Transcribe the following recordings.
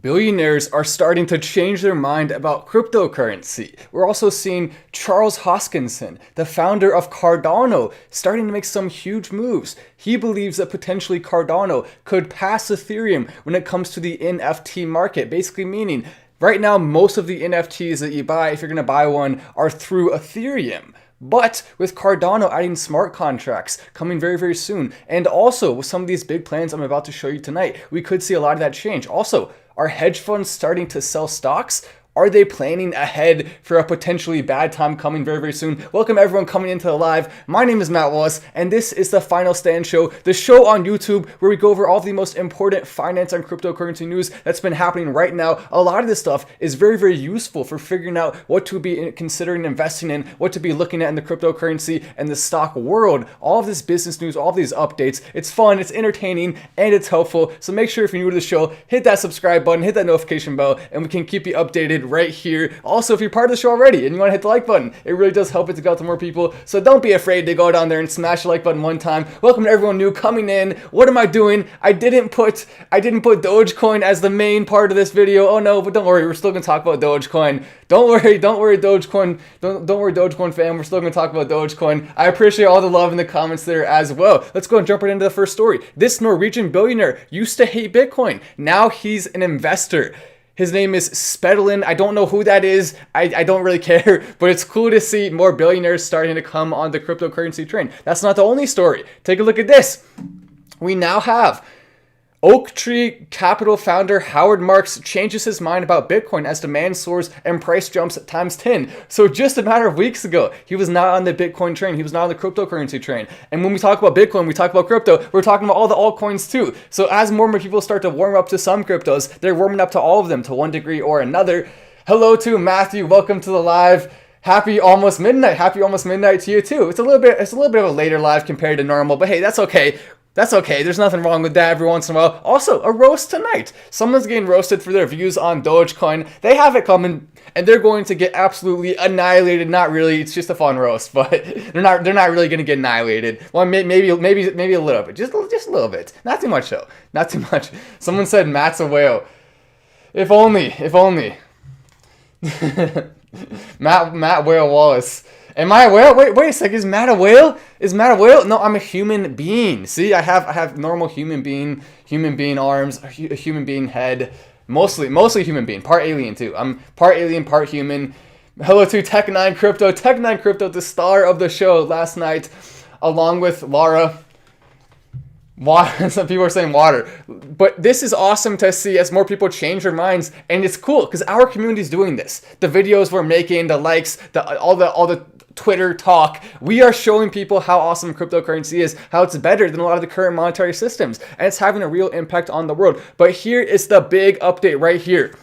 Billionaires are starting to change their mind about cryptocurrency. We're also seeing Charles Hoskinson, the founder of Cardano, starting to make some huge moves. He believes that potentially Cardano could pass Ethereum when it comes to the NFT market, basically meaning right now most of the NFTs that you buy, if you're going to buy one, are through Ethereum. But with Cardano adding smart contracts coming very, very soon, and also with some of these big plans I'm about to show you tonight, we could see a lot of that change. Also, are hedge funds starting to sell stocks? Are they planning ahead for a potentially bad time coming very, very soon? Welcome everyone coming into the live. My name is Matt Wallace, and this is the Final Stand Show, the show on YouTube where we go over all the most important finance and cryptocurrency news that's been happening right now. A lot of this stuff is very, very useful for figuring out what to be considering investing in, what to be looking at in the cryptocurrency and the stock world. All of this business news, all of these updates. It's fun, it's entertaining, and it's helpful. So make sure if you're new to the show, hit that subscribe button, hit that notification bell, and we can keep you updated right here. Also, if you're part of the show already and you want to hit the like button, it really does help it to go out to more people. So don't be afraid to go down there and smash the like button one time. Welcome to everyone new coming in. What am I doing? I didn't put Dogecoin as the main part of this video. Oh no, but don't worry, we're still gonna talk about Dogecoin. Don't worry, Dogecoin. Don't worry, Dogecoin fam. We're still gonna talk about Dogecoin. I appreciate all the love in the comments there as well. Let's go and jump right into the first story. This Norwegian billionaire used to hate Bitcoin. Now he's an investor. His name is Spedlin. I don't know who that is. I don't really care, but it's cool to see more billionaires starting to come on the cryptocurrency train. That's not the only story. Take a look at this. We now have Oaktree Capital founder Howard Marks changes his mind about Bitcoin as demand soars and price jumps times 10. So just a matter of weeks ago, he was not on the Bitcoin train. He was not on the cryptocurrency train. And when we talk about Bitcoin, we talk about crypto, we're talking about all the altcoins too. So as more and more people start to warm up to some cryptos, they're warming up to all of them to one degree or another. Hello to Matthew. Welcome to the live. Happy almost midnight. Happy almost midnight to you too. It's a little bit of a later live compared to normal, but hey, that's okay. That's okay. There's nothing wrong with that every once in a while. Also, a roast tonight. Someone's getting roasted for their views on Dogecoin. They have it coming, and they're going to get absolutely annihilated. Not really. It's just a fun roast, but they're not really going to get annihilated. Well, maybe a little bit. Just a little bit. Not too much though. Not too much. Someone said Matt's a whale. If only. Matt Whale Wallace. Am I a whale? Wait a second. Is Matt a whale? No, I'm a human being. See, I have normal human being arms, a human being head, mostly human being, part alien too. I'm part alien, part human. Hello to Tech9 Crypto. Tech9 Crypto, the star of the show last night, along with Laura. Some people are saying water, but this is awesome to see as more people change their minds, and it's cool because our community is doing this. The videos we're making, the likes, all the Twitter talk, we are showing people how awesome cryptocurrency is, how it's better than a lot of the current monetary systems, and it's having a real impact on the world. But here is the big update right here.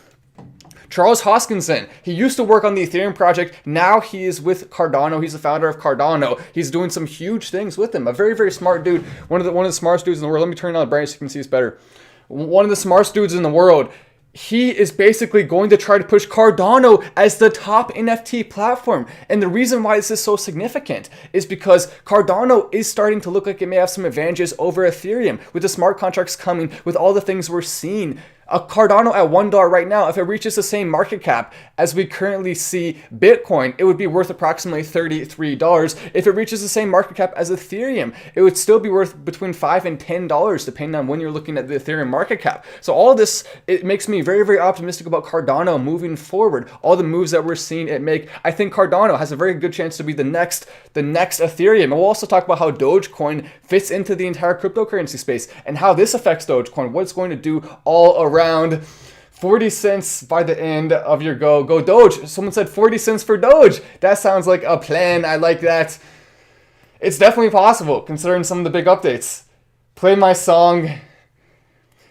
Charles Hoskinson, he used to work on the Ethereum project. Now he is with Cardano. He's the founder of Cardano. He's doing some huge things with them. A very, very smart dude. One of the smartest dudes in the world. Let me turn on the brightness so you can see this better. One of the smartest dudes in the world. He is basically going to try to push Cardano as the top NFT platform. And the reason why this is so significant is because Cardano is starting to look like it may have some advantages over Ethereum with the smart contracts coming, with all the things we're seeing. A Cardano at $1 right now, if it reaches the same market cap as we currently see Bitcoin, it would be worth approximately $33. If it reaches the same market cap as Ethereum, it would still be worth between $5 and $10, depending on when you're looking at the Ethereum market cap. So all this, it makes me very, very optimistic about Cardano moving forward. All the moves that we're seeing it make, I think Cardano has a very good chance to be the next Ethereum. And we'll also talk about how Dogecoin fits into the entire cryptocurrency space and how this affects Dogecoin, what it's going to do all around. 40 cents by the end of your go Doge. Someone said 40 cents for Doge. That sounds like a plan. I like that. It's definitely possible considering some of the big updates. Play my song.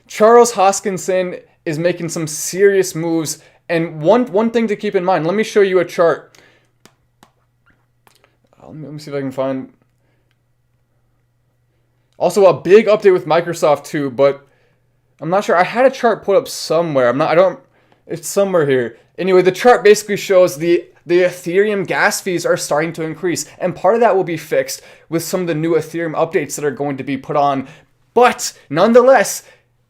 Charles Hoskinson is making some serious moves, and one thing to keep in mind, let me show you a chart. Let me see if I can find. Also a big update with Microsoft too, but I'm not sure. I had a chart put up somewhere. It's somewhere here. Anyway, the chart basically shows the Ethereum gas fees are starting to increase. And part of that will be fixed with some of the new Ethereum updates that are going to be put on. But nonetheless,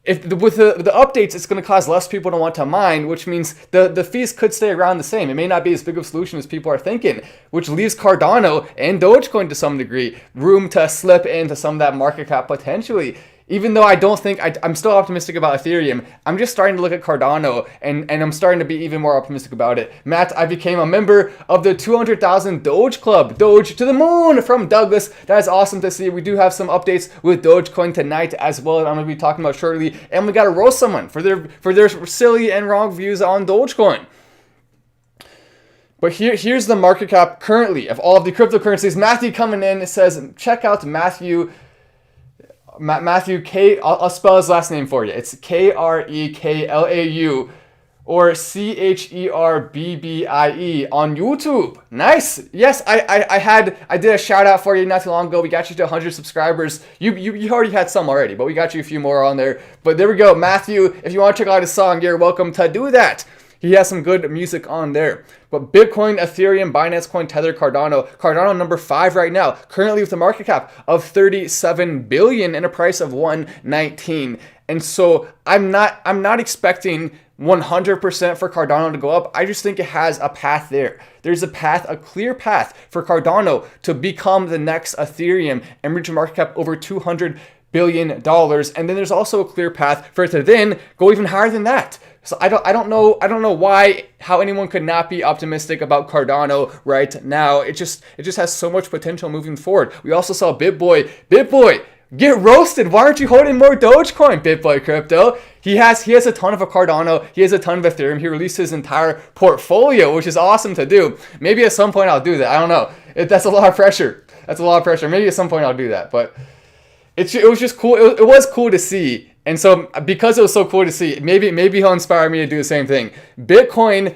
with the updates, it's going to cause less people to want to mine, which means the fees could stay around the same. It may not be as big of a solution as people are thinking, which leaves Cardano and Dogecoin to some degree room to slip into some of that market cap potentially. Even though I don't think, I'm still optimistic about Ethereum, I'm just starting to look at Cardano, and I'm starting to be even more optimistic about it. Matt, I became a member of the 200,000 Doge Club. Doge to the moon from Douglas. That is awesome to see. We do have some updates with Dogecoin tonight as well, that I'm going to be talking about shortly. And we got to roast someone for their silly and wrong views on Dogecoin. But here's the market cap currently of all of the cryptocurrencies. Matthew coming in, it says, check out Matthew K. I'll spell his last name for you. It's Kreklau or Cherbbii on YouTube. Nice. Yes, I did a shout out for you not too long ago. We got you to 100 subscribers. You already had some already, but we got you a few more on there. But there we go, Matthew. If you want to check out his song, you're welcome to do that. He has some good music on there. But Bitcoin, Ethereum, Binance Coin, Tether, Cardano number 5 right now, currently with a market cap of 37 billion and a price of 119. And so I'm not expecting 100% for Cardano to go up. I just think it has a path there. There's a clear path for Cardano to become the next Ethereum and reach a market cap over $200 billion. And then there's also a clear path for it to then go even higher than that. So I don't know how anyone could not be optimistic about Cardano right now. It just has so much potential moving forward. We also saw BitBoy, get roasted. Why aren't you holding more Dogecoin, BitBoy Crypto? He has a ton of a Cardano. He has a ton of Ethereum. He released his entire portfolio, which is awesome to do. Maybe at some point I'll do that. I don't know. That's a lot of pressure. Maybe at some point I'll do that. But it was just cool. It was cool to see. And so because it was so cool to see, maybe he'll inspire me to do the same thing. Bitcoin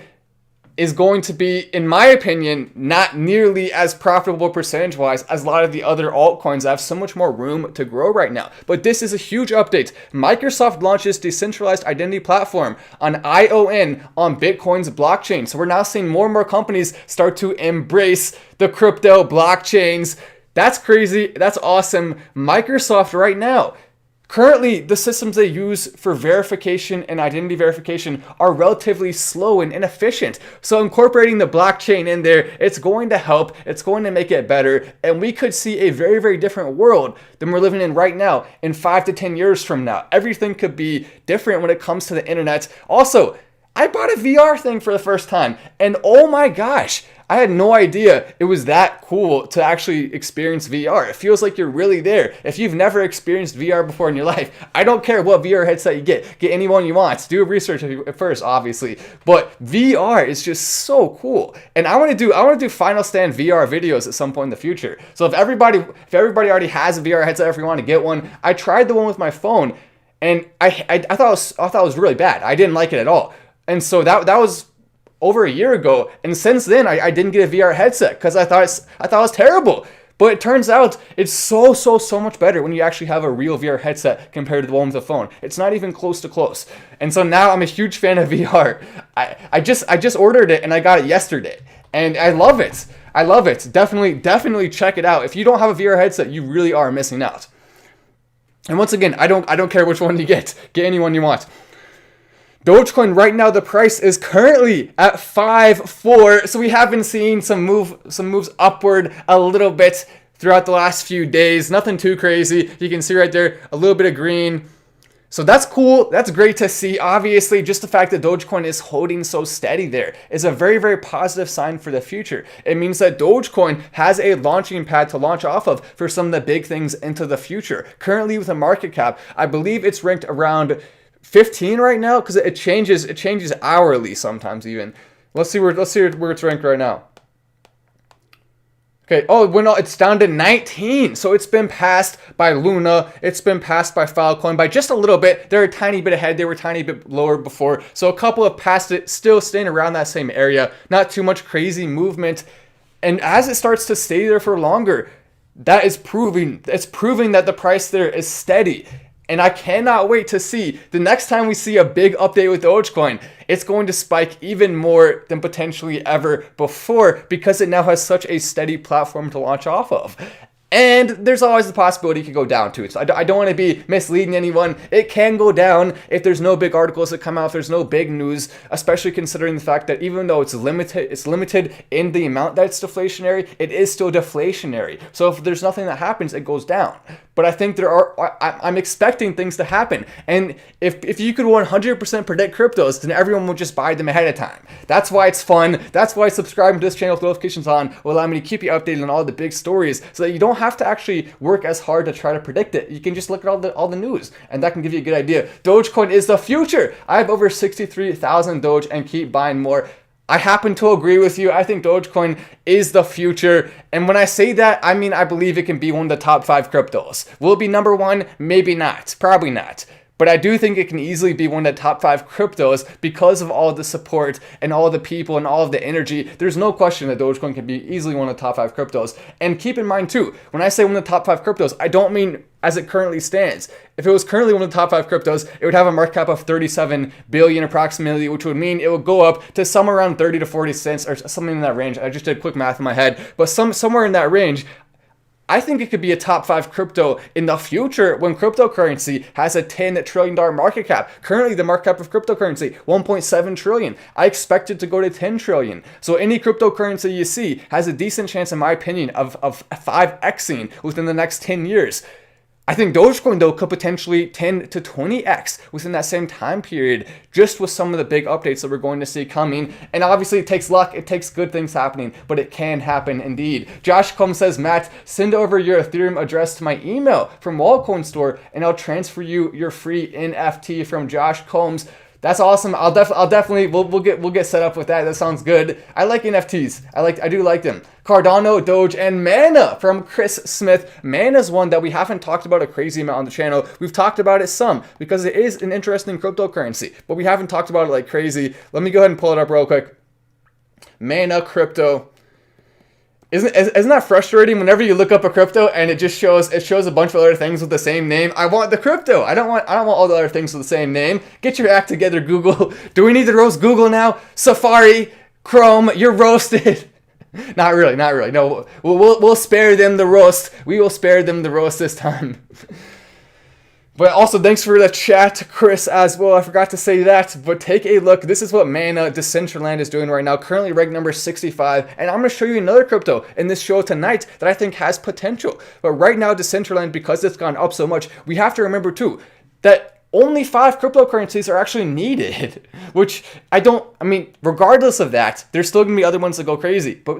is going to be, in my opinion, not nearly as profitable percentage-wise as a lot of the other altcoins that have so much more room to grow right now. But this is a huge update. Microsoft launches decentralized identity platform on ION on Bitcoin's blockchain. So we're now seeing more and more companies start to embrace the crypto blockchains. That's crazy. That's awesome. Microsoft right now, currently, the systems they use for verification and identity verification are relatively slow and inefficient. So incorporating the blockchain in there, it's going to help. It's going to make it better. And we could see a very, very different world than we're living in right now in 5 to 10 years from now. Everything could be different when it comes to the internet. Also, I bought a VR thing for the first time, and oh my gosh, I had no idea it was that cool to actually experience VR. It feels like you're really there. If you've never experienced VR before in your life, I don't care what VR headset you get. Get any one you want. Do research first, obviously. But VR is just so cool. And I want to do Final Stand VR videos at some point in the future. So if everybody already has a VR headset, if you want to get one, I tried the one with my phone, and I thought it was really bad. I didn't like it at all. And so that was over a year ago, and since then I didn't get a VR headset because I thought it was terrible. But it turns out it's so much better when you actually have a real VR headset compared to the one with the phone. It's not even close to close. And so now I'm a huge fan of VR. I just ordered it and I got it yesterday, and I love it. Definitely check it out. If you don't have a VR headset, you really are missing out. And once again, I don't care which one you get. Get any one you want. Dogecoin right now, the price is currently at 5.4. So we have been seeing some moves upward a little bit throughout the last few days. Nothing too crazy. You can see right there a little bit of green. So that's cool. That's great to see. Obviously, just the fact that Dogecoin is holding so steady there is a very, very positive sign for the future. It means that Dogecoin has a launching pad to launch off of for some of the big things into the future. Currently with a market cap, I believe it's ranked around 15 right now, because it changes hourly sometimes even. Let's see where it's ranked right now. Okay, it's down to 19. So it's been passed by Luna. It's been passed by Filecoin by just a little bit. They're a tiny bit ahead. They were a tiny bit lower before. So a couple have passed it, still staying around that same area. Not too much crazy movement. And as it starts to stay there for longer, it's proving that the price there is steady. And I cannot wait to see the next time we see a big update with Dogecoin. It's going to spike even more than potentially ever before because it now has such a steady platform to launch off of. And there's always the possibility it could go down too. So I don't want to be misleading anyone. It can go down if there's no big articles that come out, if there's no big news, especially considering the fact that even though it's limited in the amount that it's deflationary, it is still deflationary. So if there's nothing that happens, it goes down. But I think I'm expecting things to happen. And if you could 100% predict cryptos, then everyone will just buy them ahead of time. That's why it's fun. That's why subscribing to this channel with notifications on will allow me to keep you updated on all the big stories so that you don't have to actually work as hard to try to predict it. You can just look at all the news, and that can give you a good idea. Dogecoin is the future. I have over 63,000 Doge and keep buying more. I happen to agree with you. I think Dogecoin is the future. And when I say that, I mean I believe it can be one of the top 5 cryptos. Will it be number 1? Maybe not. Probably not. But I do think it can easily be one of the top 5 cryptos because of all the support and all the people and all of the energy. There's no question that Dogecoin can be easily one of the top 5 cryptos. And keep in mind too, when I say one of the top 5 cryptos, I don't mean as it currently stands. If it was currently one of the top 5 cryptos, it would have a market cap of 37 billion approximately, which would mean it would go up to somewhere around 30 to 40 cents or something in that range. I just did quick math in my head, but somewhere in that range. I think it could be a top 5 crypto in the future when cryptocurrency has a $10 trillion market cap. Currently, the market cap of cryptocurrency, 1.7 trillion. I expect it to go to 10 trillion. So any cryptocurrency you see has a decent chance, in my opinion, of 5xing within the next 10 years. I think Dogecoin, though, could potentially 10 to 20x within that same time period, just with some of the big updates that we're going to see coming. And obviously, it takes luck, it takes good things happening, but it can happen indeed. Josh Combs says, Matt, send over your Ethereum address to my email from Altcoin Store, and I'll transfer you your free NFT from Josh Combs. That's awesome. I'll definitely we'll get set up with that. That sounds good. I like NFTs. I do like them. Cardano, Doge, and Mana from Chris Smith. Mana's one that we haven't talked about a crazy amount on the channel. We've talked about it some because it is an interesting cryptocurrency, but we haven't talked about it like crazy. Let me go ahead and pull it up real quick. Mana crypto. Isn't that frustrating whenever you look up a crypto and it shows a bunch of other things with the same name? I want the crypto. I don't want all the other things with the same name. Get your act together, Google. Do we need to roast Google now? Safari, Chrome, you're roasted. Not really. No, we'll spare them the roast. We will spare them the roast this time. But also, thanks for the chat, Chris, as well. I forgot to say that. But take a look. This is what Mana Decentraland is doing right now. Currently ranked number 65. And I'm going to show you another crypto in this show tonight that I think has potential. But right now, Decentraland, because it's gone up so much, we have to remember, too, that only 5 cryptocurrencies are actually needed, which regardless of that, there's still going to be other ones that go crazy, but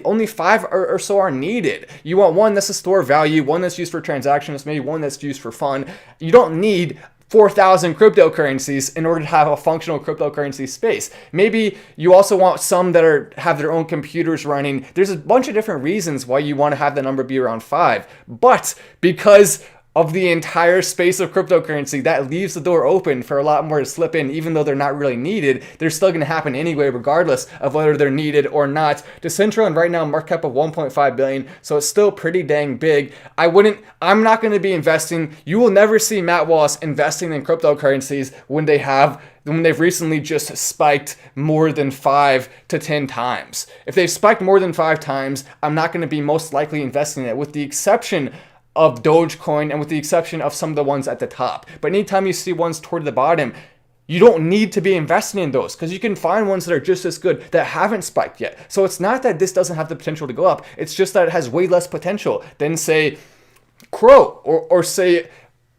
only 5 or so are needed. You want one that's to store value, one that's used for transactions, maybe one that's used for fun. You don't need 4,000 cryptocurrencies in order to have a functional cryptocurrency space. Maybe you also want some that have their own computers running. There's a bunch of different reasons why you want to have the number be around 5, but because of the entire space of cryptocurrency, that leaves the door open for a lot more to slip in. Even though they're not really needed, they're still going to happen anyway, regardless of whether they're needed or not. Decentraland right now, market cap of 1.5 billion, so it's still pretty dang big. I'm not going to be investing. You will never see Matt Wallace investing in cryptocurrencies when they've recently just spiked more than 5 to 10 times. If they've spiked more than 5 times, I'm not going to be most likely investing in it, with the exception of Dogecoin and with the exception of some of the ones at the top. But anytime you see ones toward the bottom, you don't need to be investing in those because you can find ones that are just as good that haven't spiked yet. So it's not that this doesn't have the potential to go up. It's just that it has way less potential than, say, Crow or say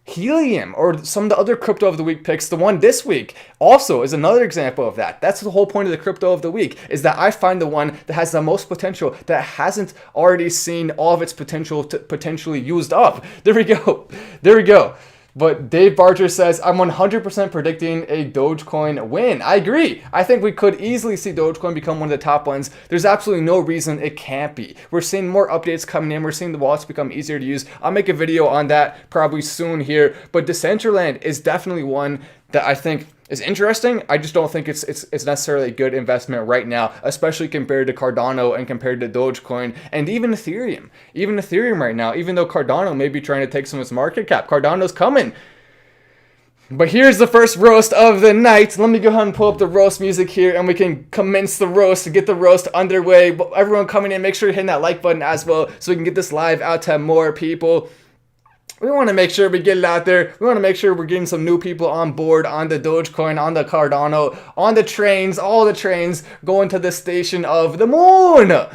Helium or some of the other crypto of the week picks. The one this week also is another example of that. That's the whole point of the crypto of the week, is that I find the one that has the most potential, that hasn't already seen all of its potential to potentially used up. There we go. But Dave Barger says, I'm 100% predicting a Dogecoin win. I agree. I think we could easily see Dogecoin become one of the top ones. There's absolutely no reason it can't be. We're seeing more updates coming in. We're seeing the wallets become easier to use. I'll make a video on that probably soon here. But Decentraland is definitely one that I think is interesting. I just don't think it's necessarily a good investment right now, especially compared to Cardano and compared to Dogecoin and even Ethereum. Even Ethereum right now, even though Cardano may be trying to take some of its market cap, Cardano's coming. But here's the first roast of the night. Let me go ahead and pull up the roast music here, and we can commence the roast, get the roast underway. But everyone coming in, make sure you're hitting that like button as well, so we can get this live out to more people. We want to make sure we get it out there. We want to make sure we're getting some new people on board on the Dogecoin, on the Cardano, on the trains, all the trains going to the station of the moon.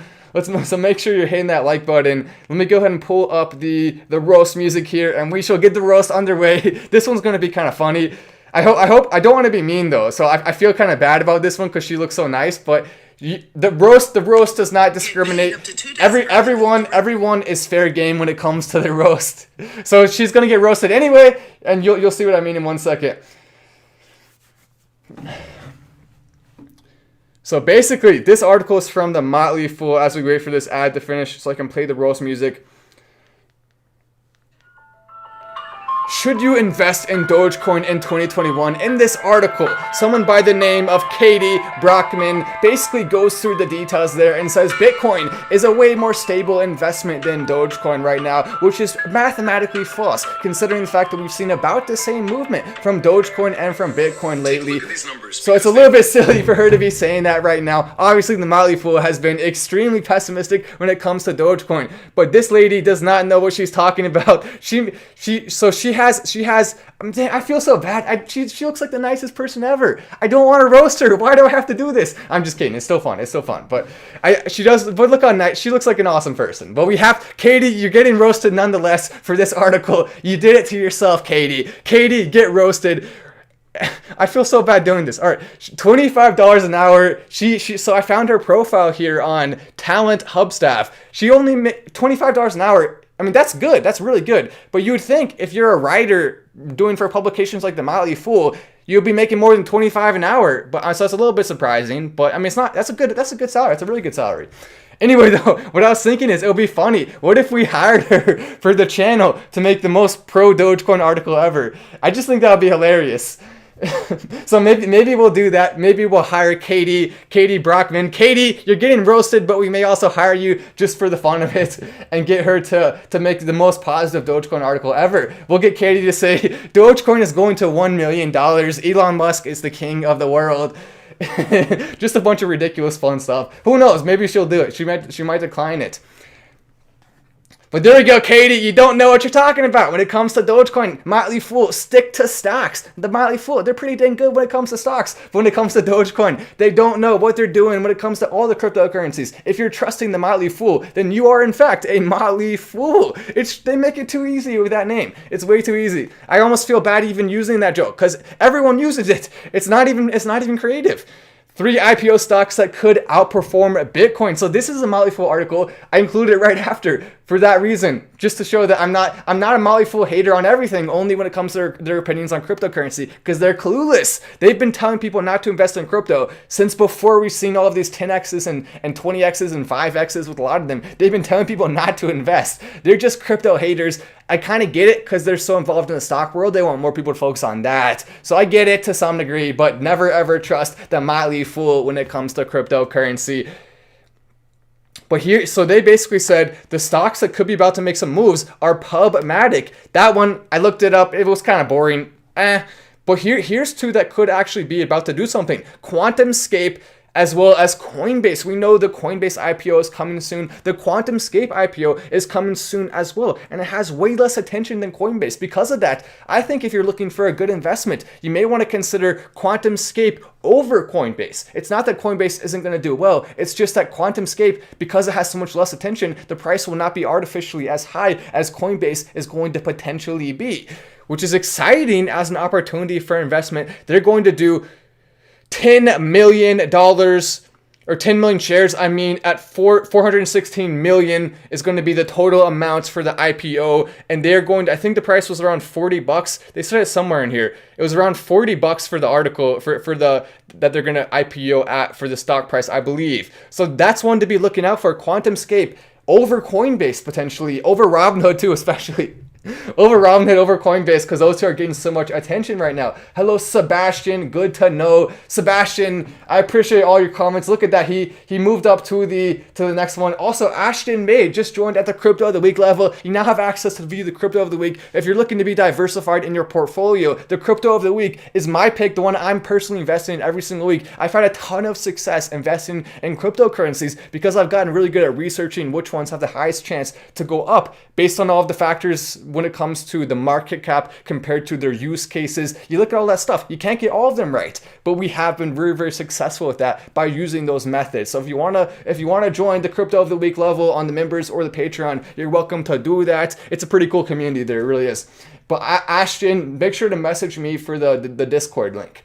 So make sure you're hitting that like button. Let me go ahead and pull up the roast music here, and we shall get the roast underway. This one's going to be kind of funny. I don't want to be mean though, so I feel kind of bad about this one because she looks so nice, but the roast does not discriminate. Everyone is fair game when it comes to the roast. So she's going to get roasted anyway, and you'll see what I mean in 1 second. So basically, this article is from the Motley Fool as we wait for this ad to finish so I can play the roast music. Should you invest in Dogecoin in 2021? In this article, someone by the name of Katie Brockman basically goes through the details there and says Bitcoin is a way more stable investment than Dogecoin right now, which is mathematically false, considering the fact that we've seen about the same movement from Dogecoin and from Bitcoin lately. So it's a little bit silly for her to be saying that right now. Obviously, the Motley Fool has been extremely pessimistic when it comes to Dogecoin, but this lady does not know what she's talking about. She has. I feel so bad. She looks like the nicest person ever. I don't want to roast her. Why do I have to do this? I'm just kidding. It's still fun. But she does. But look how nice. She looks like an awesome person. But we have Katie. You're getting roasted nonetheless for this article. You did it to yourself, Katie. Katie, get roasted. I feel so bad doing this. All right, $25 an hour. So I found her profile here on Talent Hubstaff. She only made $25 an hour. I mean, that's good. That's really good. But you would think if you're a writer doing for publications like the Motley Fool, you'll be making more than $25 an hour. But so it's a little bit surprising. But I mean, it's not. That's a good salary. It's a really good salary. Anyway, though, what I was thinking is it would be funny. What if we hired her for the channel to make the most pro Dogecoin article ever? I just think that would be hilarious. So maybe we'll do that. Maybe we'll hire Katie Brockman. Katie, you're getting roasted, but we may also hire you just for the fun of it and get her to make the most positive Dogecoin article ever. We'll get Katie to say Dogecoin is going to $1 million. Elon Musk is the king of the world. Just a bunch of ridiculous fun stuff. Who knows? Maybe she'll do it. She might decline it. But there we go, Katie. You don't know what you're talking about when it comes to Dogecoin. Motley Fool, stick to stocks. The Motley Fool, they're pretty dang good when it comes to stocks. But when it comes to Dogecoin, they don't know what they're doing when it comes to all the cryptocurrencies. If you're trusting the Motley Fool, then you are in fact a Motley Fool. They make it too easy with that name. It's way too easy. I almost feel bad even using that joke because everyone uses it. It's not even creative. 3 IPO stocks that could outperform Bitcoin. So this is a Motley Fool article. I included it right after for that reason, just to show that I'm not a Motley Fool hater on everything, only when it comes to their opinions on cryptocurrency, because they're clueless. They've been telling people not to invest in crypto since before we've seen all of these 10x's and 20x's and 5x's with a lot of them. They've been telling people not to invest. They're just crypto haters. I kind of get it because they're so involved in the stock world. They want more people to focus on that. So I get it to some degree, but never ever trust the Motley Fool when it comes to cryptocurrency. But here, so they basically said the stocks that could be about to make some moves are Pubmatic. That one, I looked it up. It was kind of boring. But here's 2 that could actually be about to do something. QuantumScape, as well as Coinbase. We know the Coinbase IPO is coming soon. The QuantumScape IPO is coming soon as well. And it has way less attention than Coinbase. Because of that, I think if you're looking for a good investment, you may want to consider QuantumScape over Coinbase. It's not that Coinbase isn't going to do well. It's just that QuantumScape, because it has so much less attention, the price will not be artificially as high as Coinbase is going to potentially be, which is exciting as an opportunity for investment. They're going to do $10 million or 10 million shares. I mean, at 416 million is going to be the total amounts for the IPO, and they're going to, I think the price was around $40. They said it somewhere in here. It was around $40 for the article for the that they're going to IPO at for the stock price, I believe. So that's one to be looking out for. QuantumScape over Coinbase potentially, over Robinhood too, especially. Over Robinhood, over Coinbase, because those two are getting so much attention right now. Hello, Sebastian. Good to know. Sebastian, I appreciate all your comments. Look at that. He moved up to the next one. Also, Ashton May just joined at the Crypto of the Week level. You now have access to view the Crypto of the Week. If you're looking to be diversified in your portfolio, the Crypto of the Week is my pick, the one I'm personally investing in every single week. I've had a ton of success investing in cryptocurrencies because I've gotten really good at researching which ones have the highest chance to go up based on all of the factors when it comes to the market cap compared to their use cases. You look at all that stuff. You can't get all of them right, but we have been very, very successful with that by using those methods. So if you wanna join the Crypto of the Week level on the members or the Patreon, you're welcome to do that. It's a pretty cool community there, it really is. But Ashton, make sure to message me for the Discord link.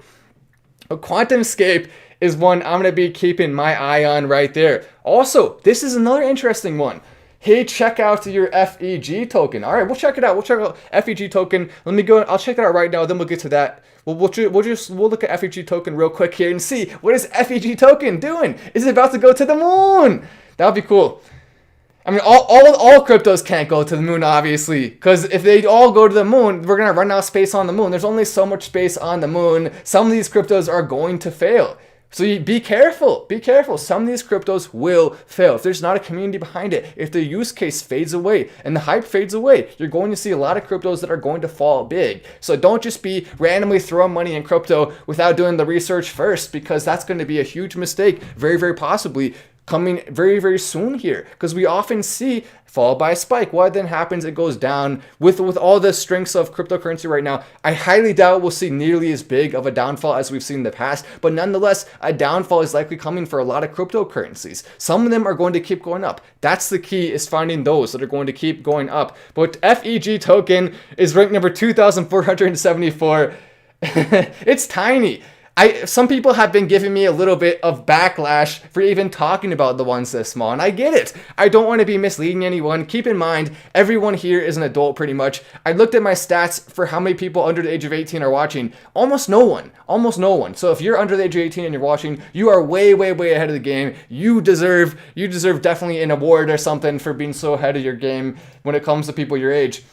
QuantumScape is one I'm gonna be keeping my eye on right there. Also, this is another interesting one. Hey, check out your FEG token. All right, we'll check it out. We'll check out FEG token. Let me go. I'll check it out right now. Then we'll get to that. We'll look at FEG token real quick here and see what is FEG token doing. Is it about to go to the moon? That would be cool. I mean, all cryptos can't go to the moon, obviously, because if they all go to the moon, we're gonna run out of space on the moon. There's only so much space on the moon. Some of these cryptos are going to fail. So be careful, be careful. Some of these cryptos will fail. If there's not a community behind it, if the use case fades away and the hype fades away, you're going to see a lot of cryptos that are going to fall big. So don't just be randomly throwing money in crypto without doing the research first, because that's going to be a huge mistake, very, very possibly coming very, very soon here, because we often see followed by a spike. What then happens? It goes down with all the strengths of cryptocurrency right now. I highly doubt we'll see nearly as big of a downfall as we've seen in the past, but nonetheless, a downfall is likely coming for a lot of cryptocurrencies. Some of them are going to keep going up. That's the key, is finding those that are going to keep going up. But FEG token is ranked number 2,474. It's tiny. Some people have been giving me a little bit of backlash for even talking about the ones this small, and I get it. I don't want to be misleading anyone. Keep in mind, everyone here is an adult pretty much. I looked at my stats for how many people under the age of 18 are watching. Almost no one. Almost no one. So if you're under the age of 18 and you're watching, you are way, way, way ahead of the game. You deserve definitely an award or something for being so ahead of your game when it comes to people your age.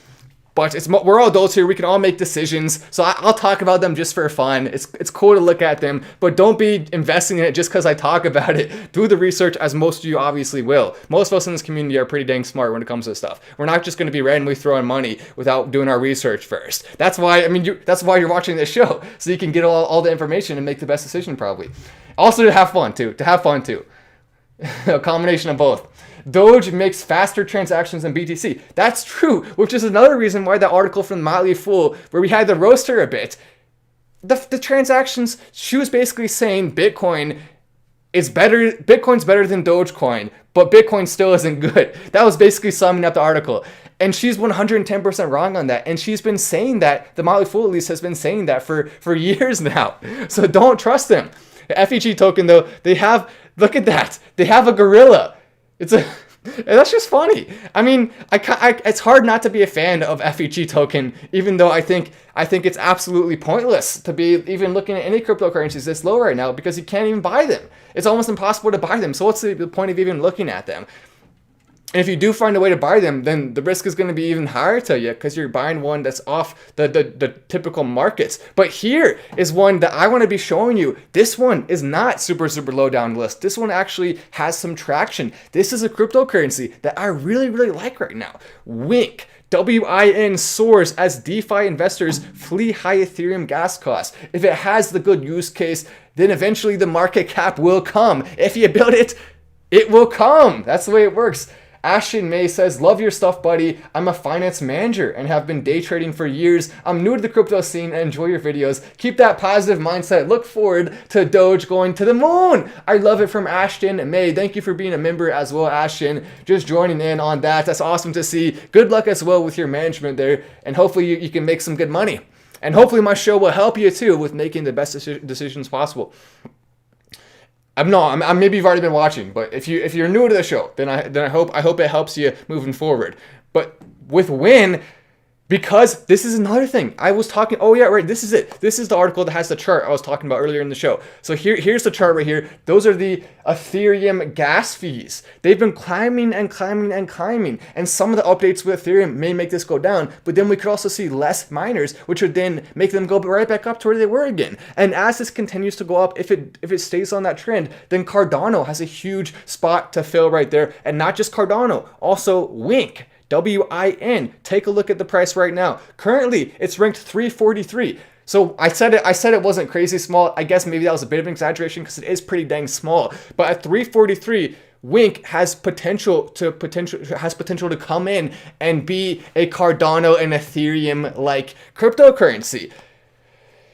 But we're all adults here. We can all make decisions. So I'll talk about them just for fun. It's cool to look at them, but don't be investing in it just because I talk about it. Do the research, as most of you obviously will. Most of us in this community are pretty dang smart when it comes to this stuff. We're not just going to be randomly throwing money without doing our research first. That's why, that's why you're watching this show, so you can get all the information and make the best decision probably. Also to have fun too. A combination of both. Doge makes faster transactions than BTC. That's true, which is another reason why that article from Motley Fool, where we had to roast her a bit, the transactions, she was basically saying Bitcoin's better than Dogecoin, but Bitcoin still isn't good. That was basically summing up the article. And she's 110% wrong on that. And she's been saying that, the Motley Fool at least has been saying that for years now. So don't trust them. The FEG token though, look at that. They have a gorilla. That's just funny. I mean, it's hard not to be a fan of FEG token, even though I think it's absolutely pointless to be even looking at any cryptocurrencies this low right now, because you can't even buy them. It's almost impossible to buy them. So what's the point of even looking at them? And if you do find a way to buy them, then the risk is going to be even higher to you, because you're buying one that's off the typical markets. But here is one that I want to be showing you. This one is not super, super low down the list. This one actually has some traction. This is a cryptocurrency that I really, really like right now. Wink. WIN soars as DeFi investors flee high Ethereum gas costs. If it has the good use case, then eventually the market cap will come. If you build it, it will come. That's the way it works. Ashton May says, love your stuff, buddy. I'm a finance manager and have been day trading for years. I'm new to the crypto scene and enjoy your videos. Keep that positive mindset. Look forward to Doge going to the moon. I love it from Ashton May. Thank you for being a member as well, Ashton. Just joining in on that. That's awesome to see. Good luck as well with your management there. And hopefully you can make some good money. And hopefully my show will help you too with making the best decisions possible. Maybe you've already been watching, but if you're new to the show, then I hope it helps you moving forward. But with WIN, Because this is another thing. I was talking, oh yeah, right, this is it. This is the article that has the chart I was talking about earlier in the show. So here's the chart right here. Those are the Ethereum gas fees. They've been climbing and climbing and climbing. And some of the updates with Ethereum may make this go down, but then we could also see less miners, which would then make them go right back up to where they were again. And as this continues to go up, if it stays on that trend, then Cardano has a huge spot to fill right there. And not just Cardano, also Wink. WIN. Take a look at the price right now. Currently, it's ranked 343. So I said it wasn't crazy small. I guess maybe that was a bit of an exaggeration because it is pretty dang small. But at 343, Wink has potential to come in and be a Cardano and Ethereum like cryptocurrency.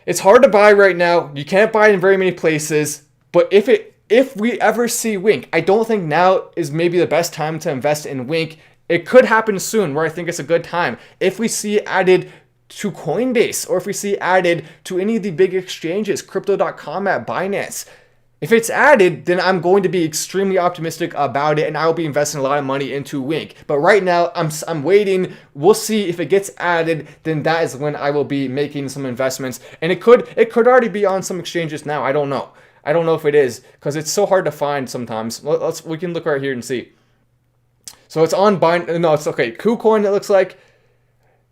It's hard to buy right now. You can't buy it in very many places. But if we ever see Wink, I don't think now is maybe the best time to invest in Wink. It could happen soon where I think it's a good time. If we see it added to Coinbase or if we see it added to any of the big exchanges, Crypto.com at Binance, if it's added, then I'm going to be extremely optimistic about it and I'll be investing a lot of money into Wink. But right now, I'm waiting. We'll see if it gets added, then that is when I will be making some investments. And it could already be on some exchanges now. I don't know. I don't know if it is because it's so hard to find sometimes. We can look right here and see. So it's on Binance. No, it's okay. KuCoin, it looks like.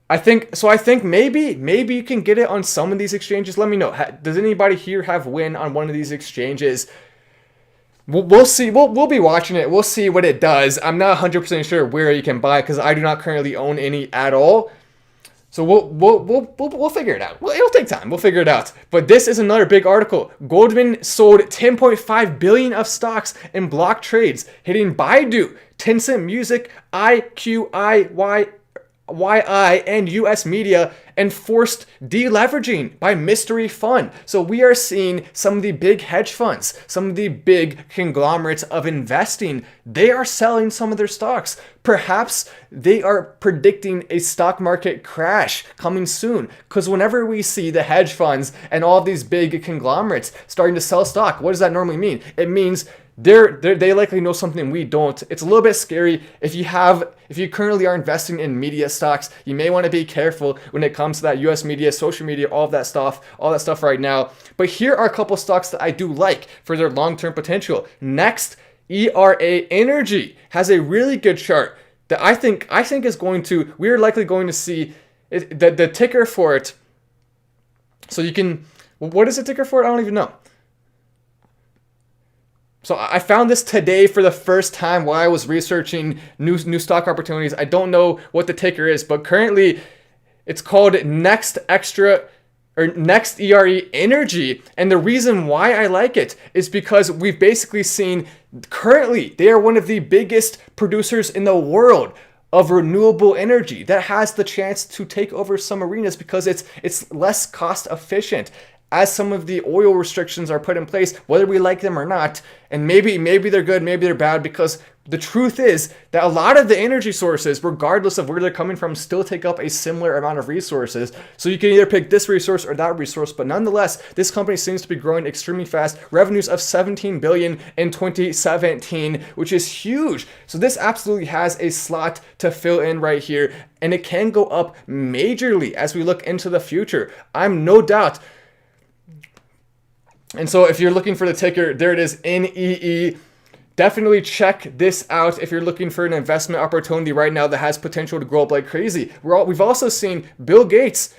I think maybe you can get it on some of these exchanges. Let me know. Does anybody here have Win on one of these exchanges? We'll see. We'll be watching it. We'll see what it does. I'm not 100% sure where you can buy because I do not currently own any at all. So we'll figure it out. Well, it'll take time. We'll figure it out. But this is another big article. Goldman sold 10.5 billion of stocks in block trades, hitting Baidu, Tencent Music, IQIYI, and US Media, and forced deleveraging by mystery fund. So we are seeing some of the big hedge funds, some of the big conglomerates of investing, they are selling some of their stocks. Perhaps they are predicting a stock market crash coming soon. Because whenever we see the hedge funds and all these big conglomerates starting to sell stock, what does that normally mean? It means they likely know something we don't. It's a little bit scary. If you currently are investing in media stocks, you may want to be careful when it comes to that US media, social media, all that stuff right now. But here are a couple stocks that I do like for their long-term potential. Next, ERA Energy has a really good chart that I think is we're likely going to see the ticker for it. So you can, what is the ticker for it? I don't even know. So I found this today for the first time while I was researching new stock opportunities. I don't know what the ticker is, but currently it's called Next ERA Energy. And the reason why I like it is because we've basically seen currently they are one of the biggest producers in the world of renewable energy that has the chance to take over some arenas because it's less cost efficient. As some of the oil restrictions are put in place, whether we like them or not, and maybe they're good, maybe they're bad, because the truth is that a lot of the energy sources, regardless of where they're coming from, still take up a similar amount of resources. So you can either pick this resource or that resource, but nonetheless, this company seems to be growing extremely fast. Revenues of 17 billion in 2017, which is huge. So this absolutely has a slot to fill in right here, and it can go up majorly as we look into the future. I'm no doubt. And so if you're looking for the ticker, there it is, NEE. Definitely check this out if you're looking for an investment opportunity right now that has potential to grow up like crazy. We've also seen Bill Gates,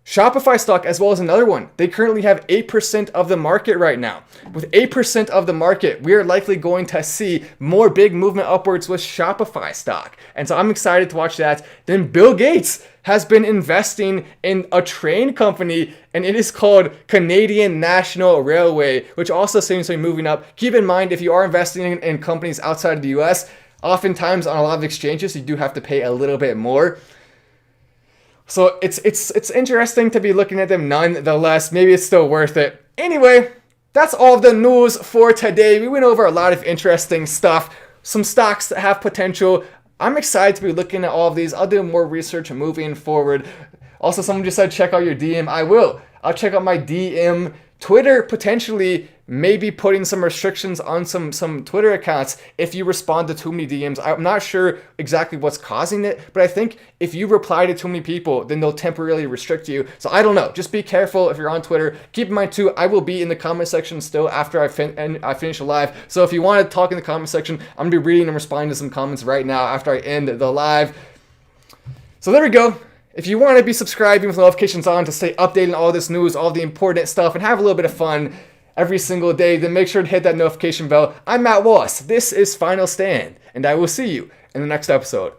Shopify stock, as well as another one. They currently have 8% of the market right now. With 8% of the market, we are likely going to see more big movement upwards with Shopify stock. And so I'm excited to watch that. Then Bill Gates has been investing in a train company, and it is called Canadian National Railway, which also seems to be moving up. Keep in mind, if you are investing in companies outside of the US, oftentimes on a lot of exchanges, you do have to pay a little bit more. So it's interesting to be looking at them nonetheless. Maybe it's still worth it. Anyway, that's all of the news for today. We went over a lot of interesting stuff, some stocks that have potential. I'm excited to be looking at all of these. I'll do more research moving forward. Also, someone just said check out your DM. I will. I'll check out my DM. Twitter potentially maybe putting some restrictions on some Twitter accounts if you respond to too many DMs. I'm not sure exactly what's causing it, but I think if you reply to too many people, then they'll temporarily restrict you. So I don't know. Just be careful if you're on Twitter. Keep in mind too, I will be in the comment section still after I finish the live. So if you want to talk in the comment section, I'm gonna be reading and responding to some comments right now after I end the live. So there we go. If you want to be subscribing with notifications on to stay updated on all this news, all the important stuff, and have a little bit of fun every single day, then make sure to hit that notification bell. I'm Matt Wallace. This is Final Stand, and I will see you in the next episode.